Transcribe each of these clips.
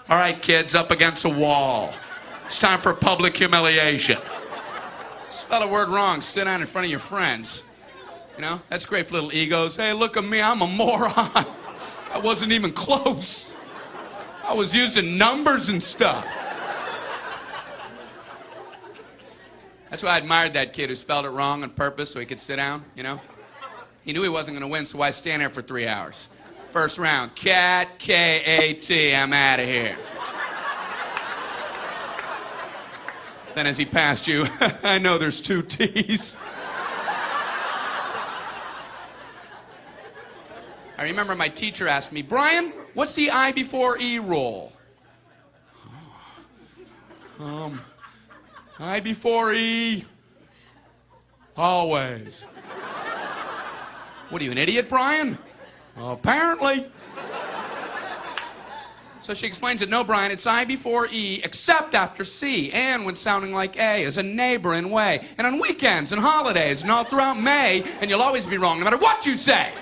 All right, kids, up against a wall. It's time for public humiliation. Spell a word wrong, sit down in front of your friends. You know, that's great for little egos. Hey, look at me, I'm a moron. I wasn't even close. I was using numbers and stuff. That's why I admired that kid who spelled it wrong on purpose so he could sit down, you know? He knew he wasn't going to win, so why stand there for 3 hours? First round, cat, K-A-T, I'm out of here. Then as he passed you, I know there's 2 T's. I remember my teacher asked me, Bryan, what's the I before E rule? I before E, always. What are you, an idiot, Bryan? Apparently. So she explains it, no, Bryan, it's I before E, except after C, and when sounding like A, as a neighboring way, and on weekends and holidays, and all throughout May, and you'll always be wrong, no matter what you say.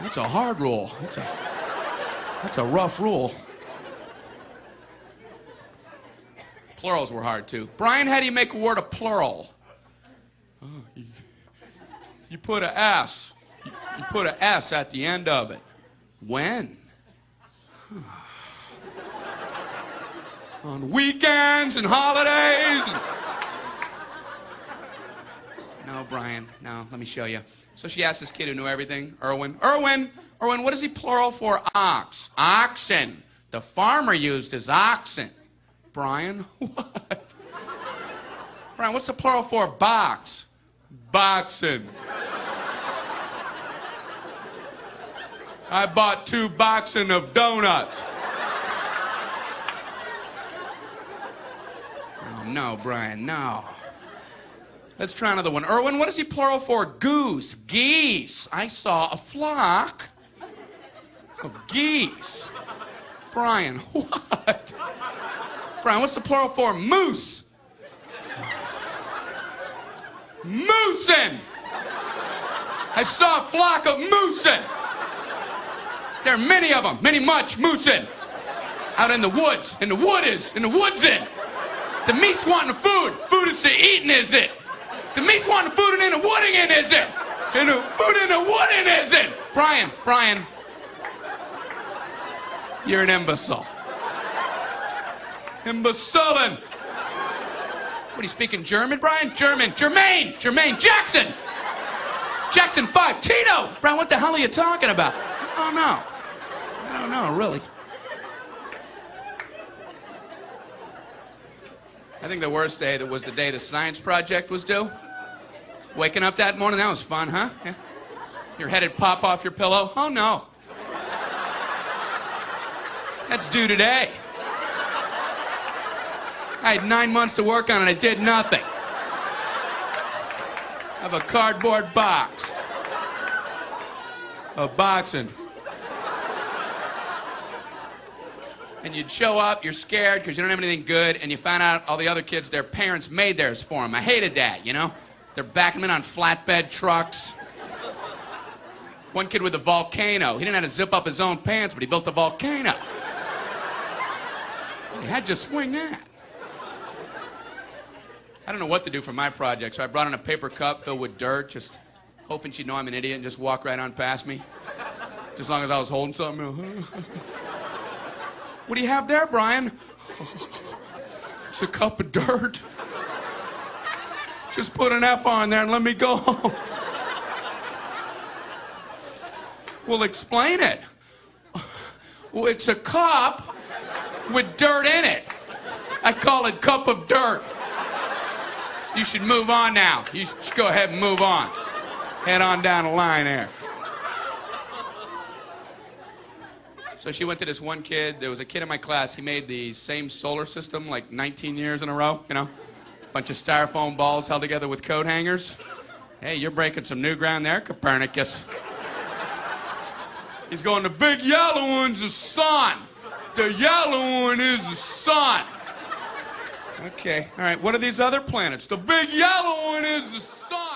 That's a hard rule. That's a rough rule. Plurals were hard, too. Bryan, how do you make a word a plural? You put a S. You put a S at the end of it. When? On weekends and holidays. No, Bryan, no, let me show you. So she asked this kid who knew everything, Erwin, what is he plural for ox? Oxen. The farmer used his oxen. Bryan, what? Bryan, what's the plural for box? Boxing. I bought 2 boxing of donuts. Oh, no, Bryan, no. Let's try another one. Erwin, what is he plural for? Goose. Geese. I saw a flock of geese. Bryan, what? Bryan, what's the plural for? Moose. Moosin'. I saw a flock of moosin'. There are many of them, much moosin'. Out in the woods, in the woodsin'. The meat's wanting the food. Food is to eatin', is it? The meat's wanting the food and in the wooding in, is it? And the food in the wooding, is it? Bryan, you're an imbecile. Imbecilin'. What, are you speaking German, Bryan? Jermaine Jackson. Jackson 5, Tito. Bryan, what the hell are you talking about? I don't know, really. I think the worst day was the day the science project was due. Waking up that morning, that was fun, huh? Yeah. Your head would pop off your pillow. Oh, no. That's due today. I had 9 months to work on it. I did nothing. I have a cardboard box of boxing. And you'd show up, you're scared because you don't have anything good, and you find out all the other kids, their parents made theirs for them. I hated that, you know? They're backing them in on flatbed trucks. One kid with a volcano. He didn't have to zip up his own pants, but he built a volcano. You had to swing that. I don't know what to do for my project, so I brought in a paper cup filled with dirt, just hoping she'd know I'm an idiot and just walk right on past me. Just as long as I was holding something. What do you have there, Bryan? It's a cup of dirt. Just put an F on there and let me go home. Well, explain it. Well, it's a cup with dirt in it. I call it cup of dirt. You should move on now. You should go ahead and move on. Head on down the line there. So she went to this one kid. There was a kid in my class. He made the same solar system like 19 years in a row, you know? Bunch of styrofoam balls held together with coat hangers. Hey, you're breaking some new ground there, Copernicus. He's going, the big yellow one's the sun. The yellow one is the sun. Okay, all right, what are these other planets? The big yellow one is the sun.